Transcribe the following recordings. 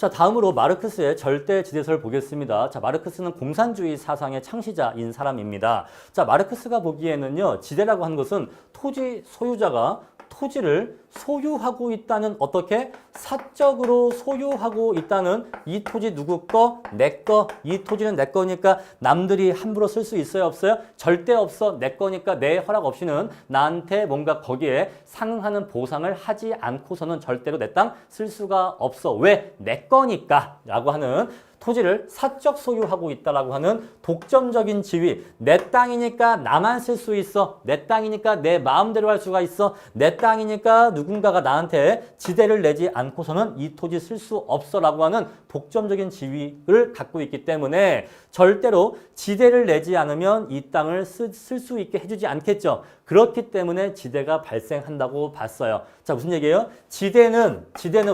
자, 다음으로 마르크스의 절대지대설을 보겠습니다. 자, 마르크스는 공산주의 사상의 창시자인 사람입니다. 자, 마르크스가 보기에는요, 지대라고 하는 것은 토지 소유자가 토지를 소유하고 있다는 어떻게? 사적으로 소유하고 있다는 이 토지 누구 거? 내 거. 이 토지는 내 거니까 남들이 함부로 쓸 수 있어요? 없어요? 절대 없어. 내 거니까 내 허락 없이는 나한테 뭔가 거기에 상응하는 보상을 하지 않고서는 절대로 내 땅 쓸 수가 없어. 왜? 내 거니까 라고 하는 토지를 사적 소유하고 있다라고 하는 독점적인 지위. 내 땅이니까 나만 쓸 수 있어. 내 땅이니까 내 마음대로 할 수가 있어. 내 땅이니까 누군가가 나한테 지대를 내지 않고서는 이 토지 쓸 수 없어라고 하는 독점적인 지위를 갖고 있기 때문에 절대로 지대를 내지 않으면 이 땅을 쓸 수 있게 해주지 않겠죠. 그렇기 때문에 지대가 발생한다고 봤어요. 자, 무슨 얘기예요? 지대는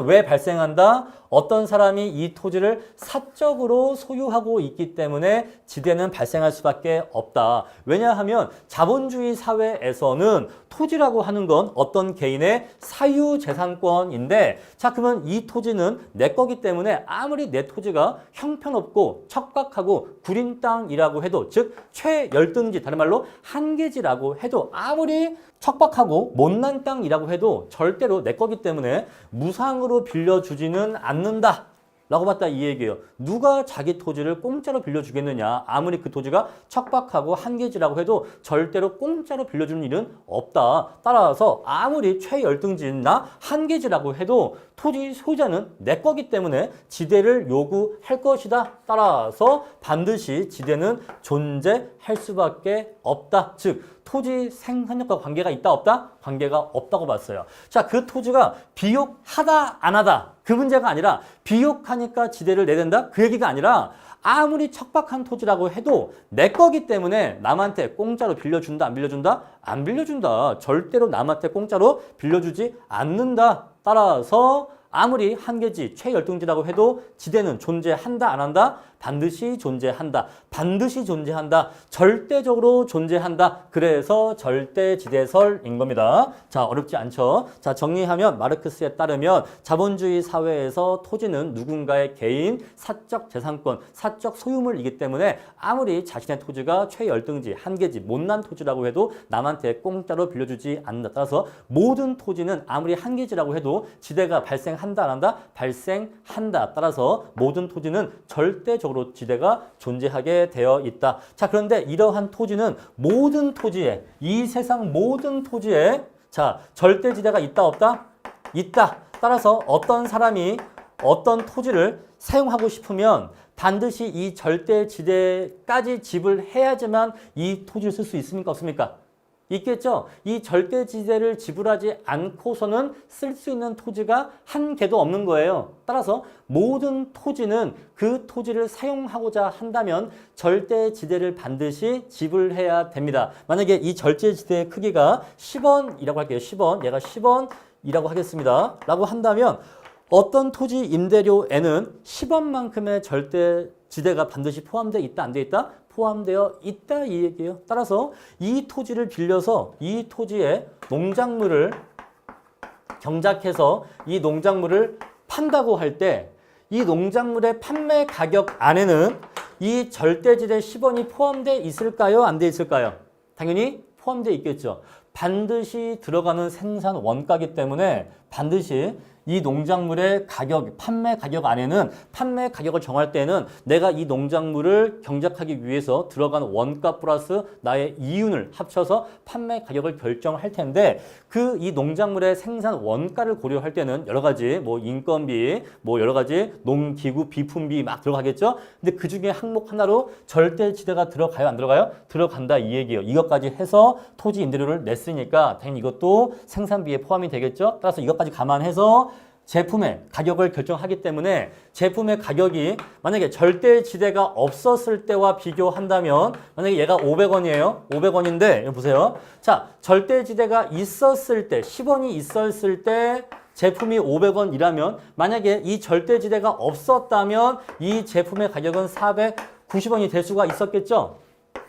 왜 발생한다? 어떤 사람이 이 토지를 사적으로 소유하고 있기 때문에 지대는 발생할 수밖에 없다. 왜냐하면 자본주의 사회에서는 토지라고 하는 건 어떤 개인의 사유재산권인데, 자, 그러면 이 토지는 내 거기 때문에 아무리 내 토지가 형편없고 척박하고 구린 땅이라고 해도, 즉 최열등지, 다른 말로 한계지라고 해도, 아무리 척박하고 못난 땅이라고 해도 절대로 내 거기 때문에 무상으로 빌려주지는 않는다 라고 봤다 이 얘기예요. 누가 자기 토지를 공짜로 빌려주겠느냐. 아무리 그 토지가 척박하고 한계지라고 해도 절대로 공짜로 빌려주는 일은 없다. 따라서 아무리 최열등지나 한계지라고 해도 토지 소유자는 내 거기 때문에 지대를 요구할 것이다. 따라서 반드시 지대는 존재할 수밖에 없다. 즉 토지 생산력과 관계가 있다 없다? 관계가 없다고 봤어요. 자, 그 토지가 비옥하다 안 하다 그 문제가 아니라 비옥하니까 지대를 내야 된다? 그 얘기가 아니라 아무리 척박한 토지라고 해도 내 거기 때문에 남한테 공짜로 빌려준다 안 빌려준다? 안 빌려준다. 절대로 남한테 공짜로 빌려주지 않는다. 따라서 아무리 한계지, 최열등지라고 해도 지대는 존재한다 안 한다? 반드시 존재한다. 반드시 존재한다. 절대적으로 존재한다. 그래서 절대지대설인 겁니다. 자, 어렵지 않죠? 자, 정리하면 마르크스에 따르면 자본주의 사회에서 토지는 누군가의 개인 사적 재산권, 사적 소유물이기 때문에 아무리 자신의 토지가 최열등지, 한계지, 못난 토지라고 해도 남한테 공짜로 빌려주지 않는다. 따라서 모든 토지는 아무리 한계지라고 해도 지대가 발생한다 안 한다? 발생한다. 따라서 모든 토지는 절대적으로 지대가 존재하게 되어 있다. 자, 그런데 이러한 토지는 모든 토지에, 이 세상 모든 토지에 자, 절대지대가 있다 없다? 있다. 따라서 어떤 사람이 어떤 토지를 사용하고 싶으면 반드시 이 절대지대까지 지불해야지만 이 토지를 쓸 수 있습니까? 없습니까? 있겠죠? 이 절대지대를 지불하지 않고서는 쓸 수 있는 토지가 한 개도 없는 거예요. 따라서 모든 토지는 그 토지를 사용하고자 한다면 절대지대를 반드시 지불해야 됩니다. 만약에 이 절대지대의 크기가 10원이라고 할게요. 10원. 얘가 10원이라고 하겠습니다. 라고 한다면 어떤 토지 임대료에는 10원만큼의 절대지대가 반드시 포함되어 있다, 안 되어 있다? 포함되어 있다 이 얘기예요. 따라서 이 토지를 빌려서 이 토지에 농작물을 경작해서 이 농작물을 판다고 할 때 이 농작물의 판매 가격 안에는 이 절대지대 10원이 포함되어 있을까요? 안 되어 있을까요? 당연히 포함되어 있겠죠. 반드시 들어가는 생산 원가이기 때문에 반드시 이 농작물의 가격, 판매 가격 안에는 판매 가격을 정할 때는 내가 이 농작물을 경작하기 위해서 들어간 원가 플러스 나의 이윤을 합쳐서 판매 가격을 결정할 텐데 그 이 농작물의 생산 원가를 고려할 때는 여러 가지 뭐 인건비, 뭐 여러 가지 농기구 비품비 막 들어가겠죠. 근데 그 중에 항목 하나로 절대지대가 들어가요, 안 들어가요? 들어간다 이 얘기예요. 이것까지 해서 토지 임대료를 냈으니까 당연히 이것도 생산비에 포함이 되겠죠. 따라서 이것까지 감안해서 제품의 가격을 결정하기 때문에 제품의 가격이 만약에 절대지대가 없었을 때와 비교한다면 만약에 얘가 500원이에요. 500원인데 여기 보세요. 자, 절대지대가 있었을 때 10원이 있었을 때 제품이 500원이라면 만약에 이 절대지대가 없었다면 이 제품의 가격은 490원이 될 수가 있었겠죠.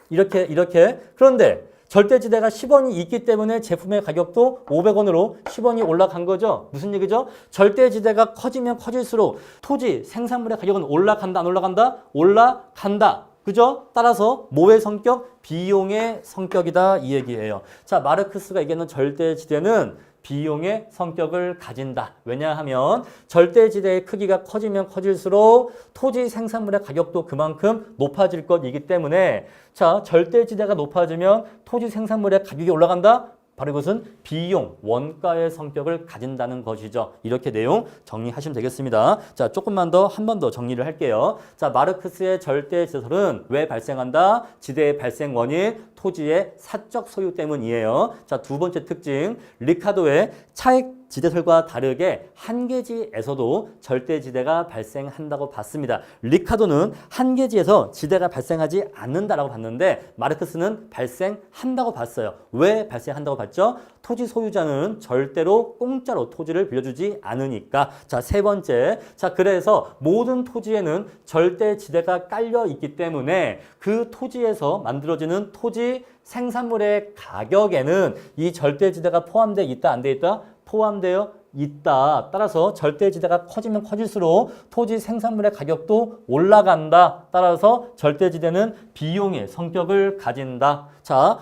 이렇게. 그런데 절대지대가 10원이 있기 때문에 제품의 가격도 500원으로 10원이 올라간 거죠. 무슨 얘기죠? 절대지대가 커지면 커질수록 토지, 생산물의 가격은 올라간다, 안 올라간다? 올라간다. 그죠? 따라서 뭐의 성격? 비용의 성격이다 이 얘기예요. 자, 마르크스가 얘기하는 절대지대는 비용의 성격을 가진다. 왜냐하면 절대지대의 크기가 커지면 커질수록 토지 생산물의 가격도 그만큼 높아질 것이기 때문에 자, 절대지대가 높아지면 토지 생산물의 가격이 올라간다? 바로 이것은 비용, 원가의 성격을 가진다는 것이죠. 이렇게 내용 정리하시면 되겠습니다. 자, 조금만 더, 한 번 더 정리를 할게요. 자, 마르크스의 절대지대설은 왜 발생한다? 지대의 발생 원인, 토지의 사적 소유 때문이에요. 자, 두 번째 특징, 리카도의 차익 지대설과 다르게 한계지에서도 절대지대가 발생한다고 봤습니다. 리카도는 한계지에서 지대가 발생하지 않는다라고 봤는데 마르크스는 발생한다고 봤어요. 왜 발생한다고 봤죠? 토지 소유자는 절대로 공짜로 토지를 빌려주지 않으니까. 자, 세 번째. 자, 그래서 모든 토지에는 절대지대가 깔려 있기 때문에 그 토지에서 만들어지는 토지 생산물의 가격에는 이 절대지대가 포함되어 있다, 안 돼 있다? 포함되어 있다. 따라서 절대지대가 커지면 커질수록 토지 생산물의 가격도 올라간다. 따라서 절대지대는 비용의 성격을 가진다. 자,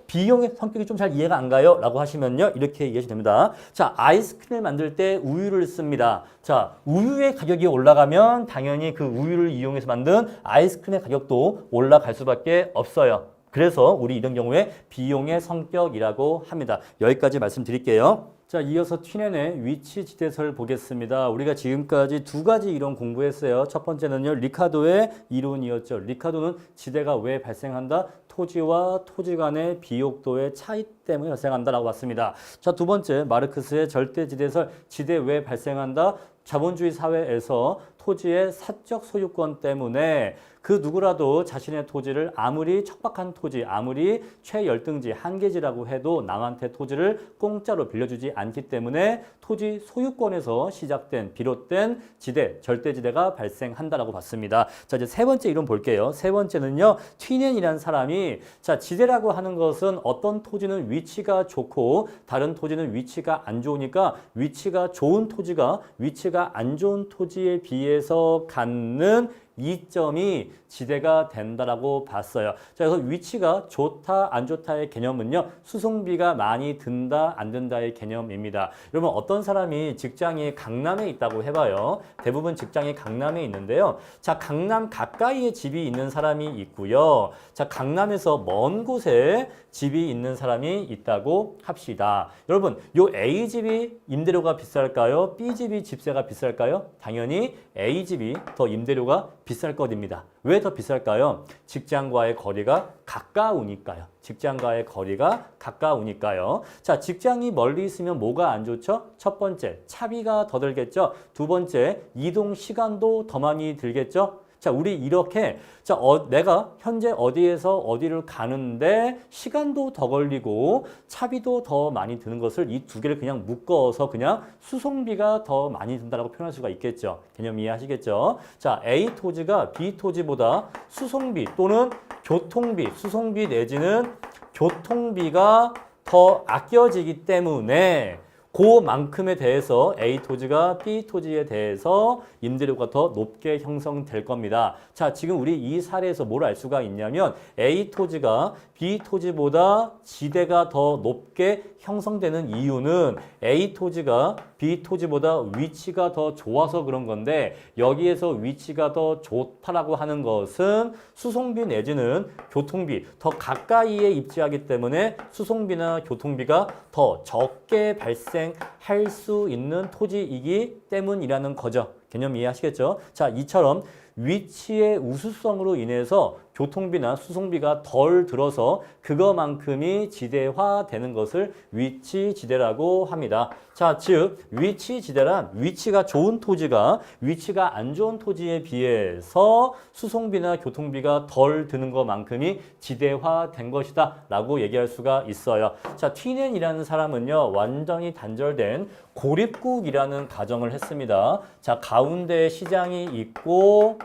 비용의 성격이 좀 잘 이해가 안 가요? 라고 하시면요. 이렇게 이해하시면 됩니다. 자, 아이스크림을 만들 때 우유를 씁니다. 자, 우유의 가격이 올라가면 당연히 그 우유를 이용해서 만든 아이스크림의 가격도 올라갈 수밖에 없어요. 그래서 우리 이런 경우에 비용의 성격이라고 합니다. 여기까지 말씀드릴게요. 자, 이어서 튀넨의 위치 지대설 보겠습니다. 우리가 지금까지 두 가지 이론 공부했어요. 첫 번째는요, 리카도의 이론이었죠. 리카도는 지대가 왜 발생한다? 토지와 토지 간의 비옥도의 차이 때문에 발생한다라고 봤습니다. 자, 두 번째, 마르크스의 절대지대설, 지대 왜 발생한다? 자본주의 사회에서 토지의 사적 소유권 때문에 그 누구라도 자신의 토지를 아무리 척박한 토지, 아무리 최열등지, 한계지라고 해도 남한테 토지를 공짜로 빌려주지 않기 때문에 토지 소유권에서 시작된, 비롯된 지대, 절대지대가 발생한다라고 봤습니다. 자, 이제 세 번째 이론 볼게요. 세 번째는요, 튀넨이라는 사람이 자, 지대라고 하는 것은 어떤 토지는 위치가 좋고 다른 토지는 위치가 안 좋으니까 위치가 좋은 토지가 위치가 안 좋은 토지에 비해서 갖는 이점이 지대가 된다라고 봤어요. 자, 그래서 위치가 좋다, 안 좋다의 개념은요, 수송비가 많이 든다, 안 든다의 개념입니다. 여러분, 어떤 사람이 직장이 강남에 있다고 해봐요. 대부분 직장이 강남에 있는데요. 자, 강남 가까이에 집이 있는 사람이 있고요. 자, 강남에서 먼 곳에 집이 있는 사람이 있다고 합시다. 여러분, 요 A집이 임대료가 비쌀까요? B집이 집세가 비쌀까요? 당연히 A집이 더 임대료가 비쌀 것입니다. 왜 더 비쌀까요? 직장과의 거리가 가까우니까요. 직장과의 거리가 가까우니까요. 자, 직장이 멀리 있으면 뭐가 안 좋죠? 첫 번째, 차비가 더 들겠죠. 두 번째, 이동 시간도 더 많이 들겠죠. 자, 우리 이렇게 자, 내가 현재 어디에서 어디를 가는데 시간도 더 걸리고 차비도 더 많이 드는 것을 이 두 개를 그냥 묶어서 그냥 수송비가 더 많이 든다라고 표현할 수가 있겠죠. 개념 이해하시겠죠? 자, A 토지가 B 토지보다 수송비 또는 교통비, 수송비 내지는 교통비가 더 아껴지기 때문에 그만큼에 대해서 A 토지가 B 토지에 대해서 임대료가 더 높게 형성될 겁니다. 자, 지금 우리 이 사례에서 뭘 알 수가 있냐면 A 토지가 B 토지보다 지대가 더 높게 형성되는 이유는 A 토지가 B 토지보다 위치가 더 좋아서 그런 건데 여기에서 위치가 더 좋다라고 하는 것은 수송비 내지는 교통비 더 가까이에 입지하기 때문에 수송비나 교통비가 더 적게 발생할 수 있는 토지이기 때문이라는 거죠. 개념 이해하시겠죠? 자, 이처럼 위치의 우수성으로 인해서 교통비나 수송비가 덜 들어서 그거만큼이 지대화되는 것을 위치지대라고 합니다. 자, 즉 위치지대란 위치가 좋은 토지가 위치가 안 좋은 토지에 비해서 수송비나 교통비가 덜 드는 것만큼이 지대화된 것이다 라고 얘기할 수가 있어요. 자, 튀넨이라는 사람은요, 완전히 단절된 고립국이라는 가정을 했습니다. 자, 가운데 시장이 있고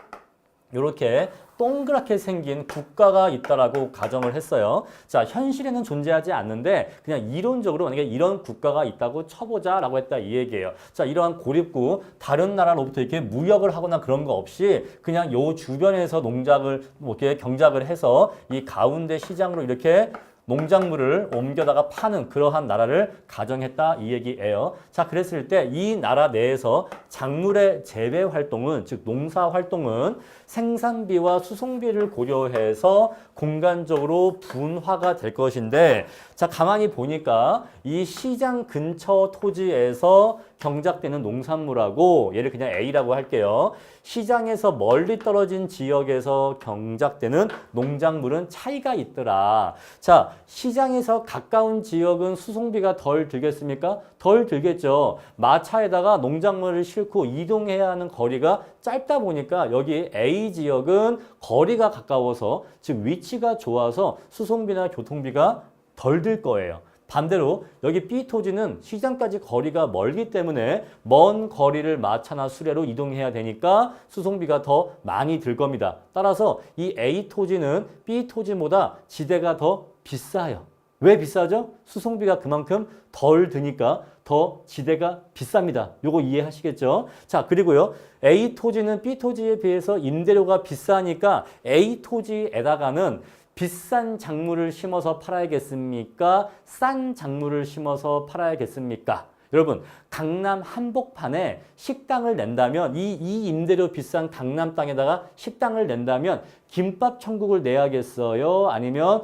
이렇게 동그랗게 생긴 국가가 있다라고 가정을 했어요. 자, 현실에는 존재하지 않는데 그냥 이론적으로 만약에 이런 국가가 있다고 쳐보자라고 했다 이 얘기예요. 자, 이러한 고립국 다른 나라로부터 이렇게 무역을 하거나 그런 거 없이 그냥 요 주변에서 농작을 뭐 이렇게 경작을 해서 이 가운데 시장으로 이렇게 농작물을 옮겨다가 파는 그러한 나라를 가정했다 이 얘기예요. 자, 그랬을 때 이 나라 내에서 작물의 재배 활동은 즉 농사 활동은 생산비와 수송비를 고려해서 공간적으로 분화가 될 것인데 자, 가만히 보니까 이 시장 근처 토지에서 경작되는 농산물하고 얘를 그냥 A라고 할게요. 시장에서 멀리 떨어진 지역에서 경작되는 농작물은 차이가 있더라. 자, 시장에서 가까운 지역은 수송비가 덜 들겠습니까? 덜 들겠죠. 마차에다가 농작물을 싣고 이동해야 하는 거리가 짧다 보니까 여기 A 지역은 거리가 가까워서 즉 위치가 좋아서 수송비나 교통비가 덜 들 거예요. 반대로 여기 B 토지는 시장까지 거리가 멀기 때문에 먼 거리를 마차나 수레로 이동해야 되니까 수송비가 더 많이 들 겁니다. 따라서 이 A 토지는 B 토지보다 지대가 더 비싸요. 왜 비싸죠? 수송비가 그만큼 덜 드니까 더 지대가 비쌉니다. 요거 이해하시겠죠? 자, 그리고요. A 토지는 B 토지에 비해서 임대료가 비싸니까 A 토지에다가는 비싼 작물을 심어서 팔아야겠습니까? 싼 작물을 심어서 팔아야겠습니까? 여러분, 강남 한복판에 식당을 낸다면 이 임대료 비싼 강남 땅에다가 식당을 낸다면 김밥 천국을 내야겠어요? 아니면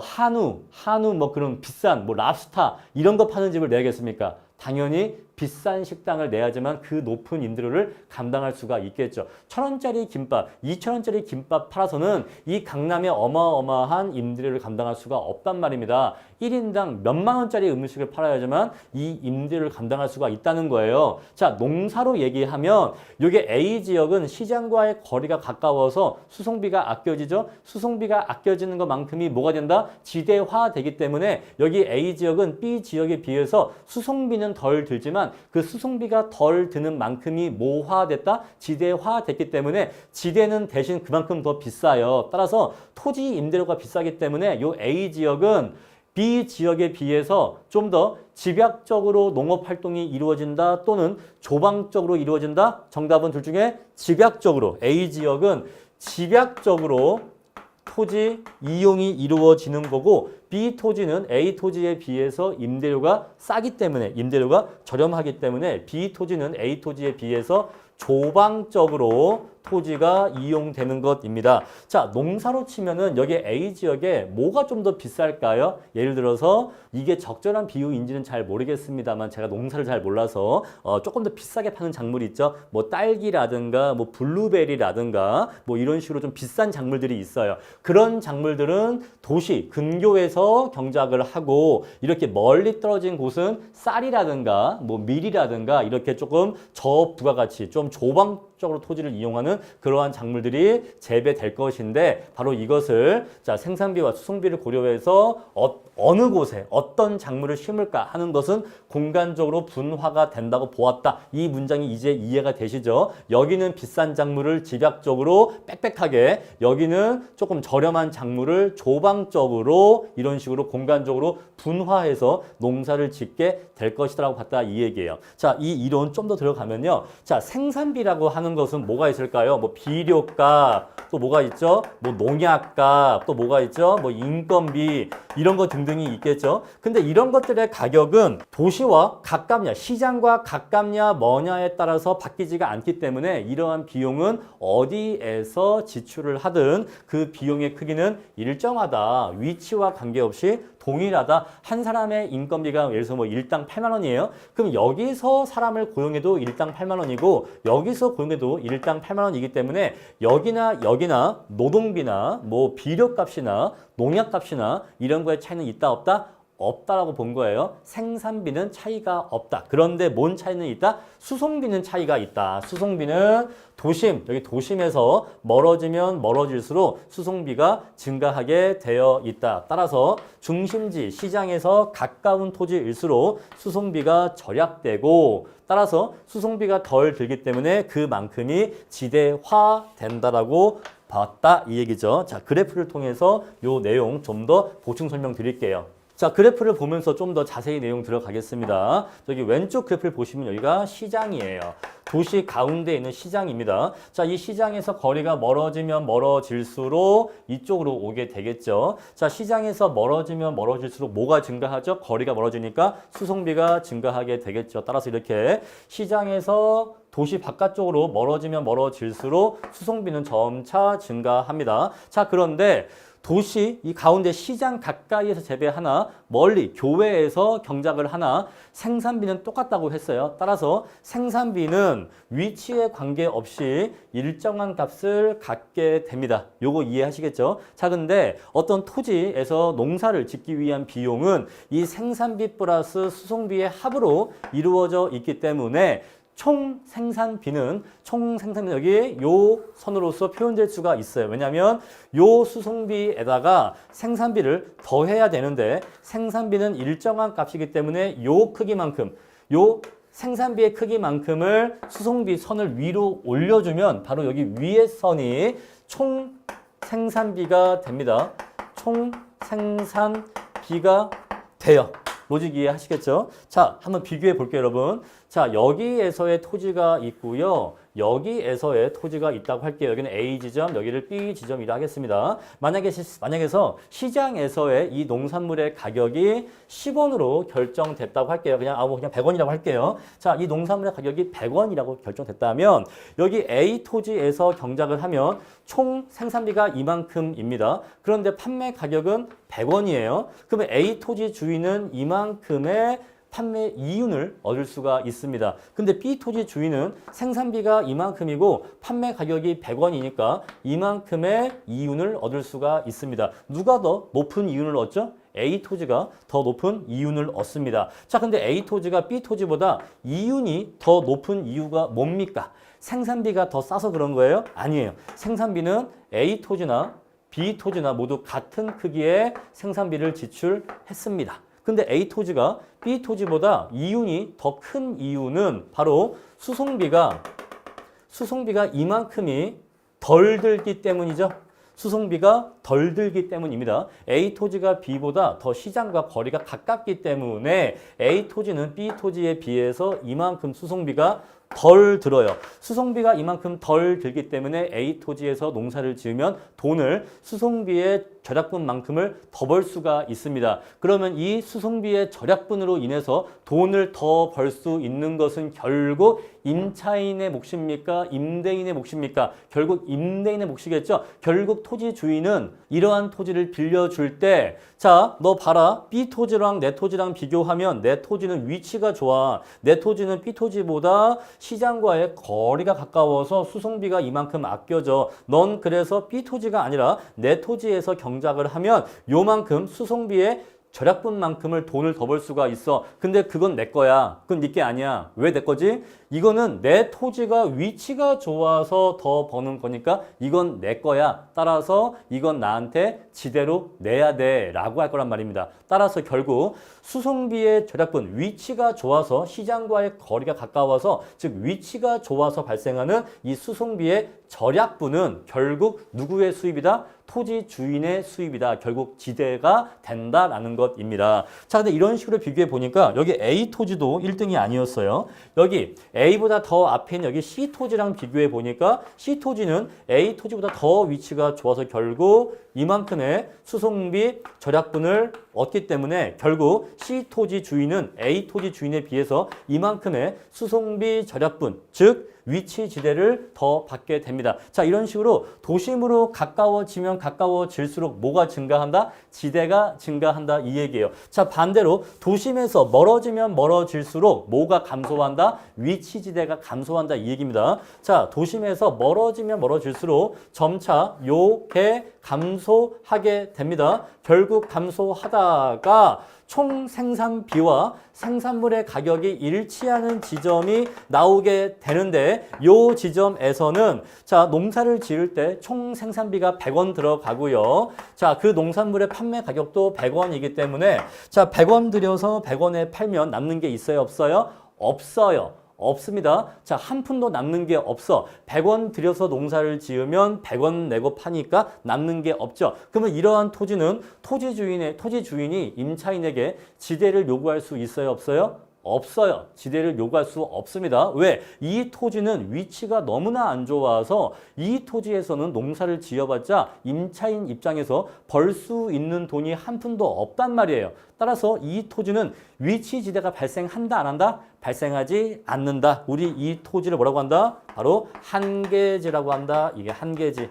한우 뭐 그런 비싼 뭐 랍스타 이런 거 파는 집을 내야겠습니까? 당연히 비싼 식당을 내야지만 그 높은 임대료를 감당할 수가 있겠죠. 1,000원짜리 김밥, 2,000원짜리 김밥 팔아서는 이 강남의 어마어마한 임대료를 감당할 수가 없단 말입니다. 1인당 몇만 원짜리 음식을 팔아야지만 이 임대료를 감당할 수가 있다는 거예요. 자, 농사로 얘기하면 이게 A 지역은 시장과의 거리가 가까워서 수송비가 아껴지죠. 수송비가 아껴지는 것만큼이 뭐가 된다? 지대화되기 때문에 여기 A 지역은 B 지역에 비해서 수송비는 덜 들지만 그 수송비가 덜 드는 만큼이 뭐화됐다? 지대화됐기 때문에 지대는 대신 그만큼 더 비싸요. 따라서 토지 임대료가 비싸기 때문에 요 A 지역은 B 지역에 비해서 좀 더 집약적으로 농업 활동이 이루어진다 또는 조방적으로 이루어진다. 정답은 둘 중에 집약적으로. A 지역은 집약적으로 토지 이용이 이루어지는 거고 B 토지는 A 토지에 비해서 임대료가 싸기 때문에 임대료가 저렴하기 때문에 B 토지는 A 토지에 비해서 조방적으로 토지가 이용되는 것입니다. 자, 농사로 치면은 여기 A 지역에 뭐가 좀 더 비쌀까요? 예를 들어서 이게 적절한 비유인지는 잘 모르겠습니다만 제가 농사를 잘 몰라서 조금 더 비싸게 파는 작물이 있죠. 뭐 딸기라든가 뭐 블루베리라든가 뭐 이런 식으로 좀 비싼 작물들이 있어요. 그런 작물들은 도시 근교에서 경작을 하고 이렇게 멀리 떨어진 곳은 쌀이라든가 뭐 밀이라든가 이렇게 조금 저부가가치 좀 조방적으로 토지를 이용하는 그러한 작물들이 재배될 것인데 바로 이것을 자, 생산비와 수송비를 고려해서 어느 곳에 어떤 작물을 심을까 하는 것은 공간적으로 분화가 된다고 보았다. 이 문장이 이제 이해가 되시죠? 여기는 비싼 작물을 집약적으로 빽빽하게 여기는 조금 저렴한 작물을 조방적으로 이런 식으로 공간적으로 분화해서 농사를 짓게 될 것이라고 봤다 이 얘기예요. 자, 이 이론 좀 더 들어가면요. 자, 생산비라고 하는 것은 뭐가 있을까요? 뭐 비료값, 또 뭐가 있죠? 뭐 농약값, 또 뭐가 있죠? 뭐 인건비 이런 거 등등이 있겠죠. 근데 이런 것들의 가격은 도시와 가깝냐, 시장과 가깝냐, 뭐냐에 따라서 바뀌지가 않기 때문에 이러한 비용은 어디에서 지출을 하든 그 비용의 크기는 일정하다. 위치와 관계없이 동일하다. 한 사람의 인건비가 예를 들어서 뭐 일당 8만 원이에요. 그럼 여기서 사람을 고용해도 일당 8만 원이고 여기서 고용해도 일당 8만 원이기 때문에 여기나 노동비나 뭐 비료값이나 농약값이나 이런 거에 차이는 있다 없다? 없다라고 본 거예요. 생산비는 차이가 없다. 그런데 뭔 차이는 있다? 수송비는 차이가 있다. 수송비는 도심, 여기 도심에서 멀어지면 멀어질수록 수송비가 증가하게 되어 있다. 따라서 중심지, 시장에서 가까운 토지일수록 수송비가 절약되고 따라서 수송비가 덜 들기 때문에 그만큼이 지대화된다라고 봤다 이 얘기죠. 자, 그래프를 통해서 요 내용 좀 더 보충 설명 드릴게요. 자, 그래프를 보면서 좀 더 자세히 내용 들어가겠습니다. 저기 왼쪽 그래프를 보시면 여기가 시장이에요. 도시 가운데 있는 시장입니다. 자, 이 시장에서 거리가 멀어지면 멀어질수록 이쪽으로 오게 되겠죠. 자, 시장에서 멀어지면 멀어질수록 뭐가 증가하죠? 거리가 멀어지니까 수송비가 증가하게 되겠죠. 따라서 이렇게 시장에서 도시 바깥쪽으로 멀어지면 멀어질수록 수송비는 점차 증가합니다. 자, 그런데 도시 이 가운데 시장 가까이에서 재배하나 멀리 교외에서 경작을 하나 생산비는 똑같다고 했어요. 따라서 생산비는 위치에 관계없이 일정한 값을 갖게 됩니다. 요거 이해하시겠죠? 자, 근데 어떤 토지에서 농사를 짓기 위한 비용은 이 생산비 플러스 수송비의 합으로 이루어져 있기 때문에 총 생산비는 여기 요 선으로서 표현될 수가 있어요. 왜냐하면 요 수송비에다가 생산비를 더해야 되는데 생산비는 일정한 값이기 때문에 요 크기만큼 요 생산비의 크기만큼을 수송비 선을 위로 올려주면 바로 여기 위의 선이 총 생산비가 됩니다. 총 생산비가 돼요. 로직 이해하시겠죠? 자, 한번 비교해 볼게요, 여러분. 자, 여기에서의 토지가 있고요. 여기에서의 토지가 있다고 할게요. 여기는 A 지점, 여기를 B 지점이라 하겠습니다. 만약에서 시장에서의 이 농산물의 가격이 10원으로 결정됐다고 할게요. 그냥 100원이라고 할게요. 자, 이 농산물의 가격이 100원이라고 결정됐다면 여기 A 토지에서 경작을 하면 총 생산비가 이만큼입니다. 그런데 판매 가격은 100원이에요. 그러면 A 토지 주인은 이만큼의 판매 이윤을 얻을 수가 있습니다. 근데 B 토지 주인은 생산비가 이만큼이고 판매 가격이 100원이니까 이만큼의 이윤을 얻을 수가 있습니다. 누가 더 높은 이윤을 얻죠? A 토지가 더 높은 이윤을 얻습니다. 자, 근데 A 토지가 B 토지보다 이윤이 더 높은 이유가 뭡니까? 생산비가 더 싸서 그런 거예요? 아니에요. 생산비는 A 토지나 B 토지나 모두 같은 크기의 생산비를 지출했습니다. 근데 A 토지가 B 토지보다 이윤이 더 큰 이유는 바로 수송비가 이만큼이 덜 들기 때문이죠. 수송비가 덜 들기 때문입니다. A 토지가 B보다 더 시장과 거리가 가깝기 때문에 A 토지는 B 토지에 비해서 이만큼 수송비가 덜 들어요. 수송비가 이만큼 덜 들기 때문에 A 토지에서 농사를 지으면 돈을 수송비의 절약분만큼을 더 벌 수가 있습니다. 그러면 이 수송비의 절약분으로 인해서 돈을 더 벌 수 있는 것은 결국 임차인의 몫입니까? 임대인의 몫입니까? 결국 임대인의 몫이겠죠. 결국 토지 주인은 이러한 토지를 빌려줄 때 자, 너 봐라. B 토지랑 내 토지랑 비교하면 내 토지는 위치가 좋아. 내 토지는 B 토지보다 시장과의 거리가 가까워서 수송비가 이만큼 아껴져. 넌 그래서 B 토지가 아니라 내 토지에서 경작을 하면 요만큼 수송비의 절약분만큼을 돈을 더 벌 수가 있어. 근데 그건 내 거야. 그건 네 게 아니야. 왜 내 거지? 이거는 내 토지가 위치가 좋아서 더 버는 거니까 이건 내 거야. 따라서 이건 나한테 지대로 내야 돼 라고 할 거란 말입니다. 따라서 결국 수송비의 절약분, 위치가 좋아서 시장과의 거리가 가까워서 즉 위치가 좋아서 발생하는 이 수송비의 절약분은 결국 누구의 수입이다? 토지 주인의 수입이다. 결국 지대가 된다라는 것입니다. 자, 근데 이런 식으로 비교해 보니까 여기 A 토지도 1등이 아니었어요. 여기 A보다 더 앞에 있는 여기 C 토지랑 비교해 보니까 C 토지는 A 토지보다 더 위치가 좋아서 결국 이만큼의 수송비 절약분을 얻기 때문에 결국 C 토지 주인은 A 토지 주인에 비해서 이만큼의 수송비 절약분, 즉 위치 지대를 더 받게 됩니다. 자, 이런 식으로 도심으로 가까워지면 가까워질수록 뭐가 증가한다? 지대가 증가한다 이 얘기예요. 자, 반대로 도심에서 멀어지면 멀어질수록 뭐가 감소한다? 위치 지대가 감소한다 이 얘기입니다. 자, 도심에서 멀어지면 멀어질수록 점차 요게 감소하게 됩니다. 결국 감소하다가 총 생산비와 생산물의 가격이 일치하는 지점이 나오게 되는데 요 지점에서는 자, 농사를 지을 때 총 생산비가 100원 들어가고요. 자, 그 농산물의 판매 가격도 100원이기 때문에 자, 100원 들여서 100원에 팔면 남는 게 있어요, 없어요? 없어요. 없습니다. 자, 한 푼도 남는 게 없어. 100원 들여서 농사를 지으면 100원 내고 파니까 남는 게 없죠. 그러면 이러한 토지는 토지 주인이 임차인에게 지대를 요구할 수 있어요, 없어요? 없어요. 지대를 요구할 수 없습니다. 왜? 이 토지는 위치가 너무나 안 좋아서 이 토지에서는 농사를 지어봤자 임차인 입장에서 벌 수 있는 돈이 한 푼도 없단 말이에요. 따라서 이 토지는 위치 지대가 발생한다, 안 한다? 발생하지 않는다. 우리 이 토지를 뭐라고 한다? 바로 한계지라고 한다. 이게 한계지.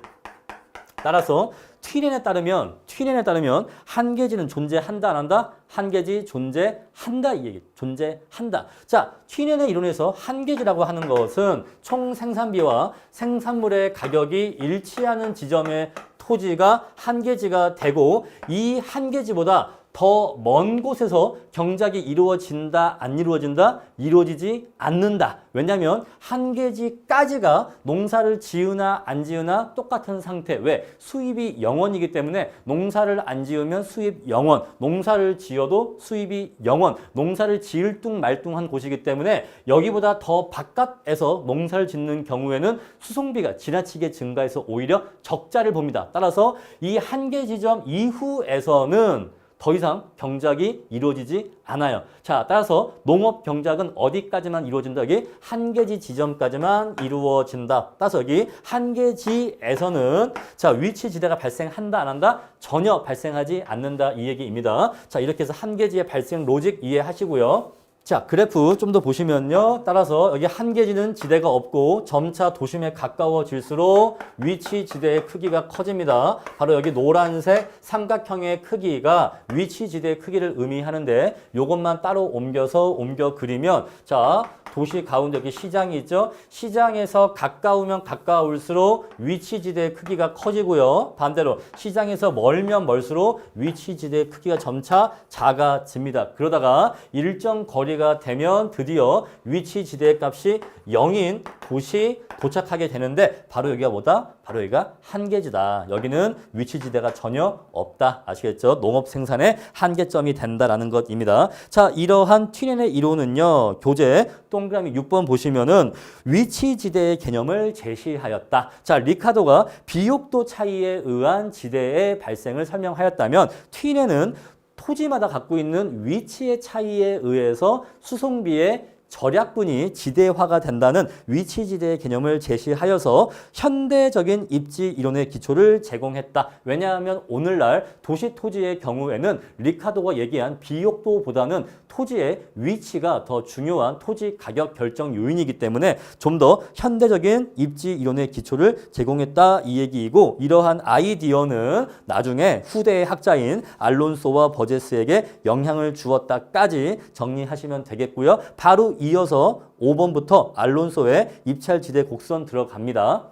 따라서 튀렌에 따르면 한계지는 존재한다, 안 한다? 한계지 존재한다, 이 얘기. 존재한다. 자, 튀렌의 이론에서 한계지라고 하는 것은 총 생산비와 생산물의 가격이 일치하는 지점의 토지가 한계지가 되고 이 한계지보다 더 먼 곳에서 경작이 이루어진다, 안 이루어진다? 이루어지지 않는다. 왜냐하면 한계지까지가 농사를 지으나 안 지으나 똑같은 상태. 왜? 수입이 0원이기 때문에 농사를 안 지으면 수입 0원, 농사를 지어도 수입이 0원, 농사를 지을 뚱 말뚱한 곳이기 때문에 여기보다 더 바깥에서 농사를 짓는 경우에는 수송비가 지나치게 증가해서 오히려 적자를 봅니다. 따라서 이 한계 지점 이후에서는 더 이상 경작이 이루어지지 않아요. 자, 따라서 농업 경작은 어디까지만 이루어진다? 여기 한계지 지점까지만 이루어진다. 따라서 여기 한계지에서는 자, 위치 지대가 발생한다, 안 한다? 전혀 발생하지 않는다. 이 얘기입니다. 자, 이렇게 해서 한계지의 발생 로직 이해하시고요. 자, 그래프 좀 더 보시면요. 따라서 여기 한계지는 지대가 없고 점차 도심에 가까워질수록 위치 지대의 크기가 커집니다. 바로 여기 노란색 삼각형의 크기가 위치 지대의 크기를 의미하는데 이것만 따로 옮겨 그리면 자, 도시 가운데 여기 시장이 있죠. 시장에서 가까우면 가까울수록 위치 지대의 크기가 커지고요. 반대로 시장에서 멀면 멀수록 위치 지대의 크기가 점차 작아집니다. 그러다가 일정 거리가 되면 드디어 위치 지대의 값이 0인 곳이 도착하게 되는데 바로 여기가 뭐다? 바로 여기가 한계지다. 여기는 위치 지대가 전혀 없다. 아시겠죠? 농업 생산의 한계점이 된다라는 것입니다. 자, 이러한 튀렌의 이론은요. 교재 동그라미 6번 보시면은 위치 지대의 개념을 제시하였다. 자, 리카도가 비옥도 차이에 의한 지대의 발생을 설명하였다면 튀렌은 토지마다 갖고 있는 위치의 차이에 의해서 수송비의 절약분이 지대화가 된다는 위치지대의 개념을 제시하여서 현대적인 입지 이론의 기초를 제공했다. 왜냐하면 오늘날 도시 토지의 경우에는 리카도가 얘기한 비옥도보다는 토지의 위치가 더 중요한 토지 가격 결정 요인이기 때문에 좀 더 현대적인 입지 이론의 기초를 제공했다 이 얘기이고 이러한 아이디어는 나중에 후대의 학자인 알론소와 버제스에게 영향을 주었다까지 정리하시면 되겠고요. 바로 이어서 5번부터 알론소의 입찰지대 곡선 들어갑니다.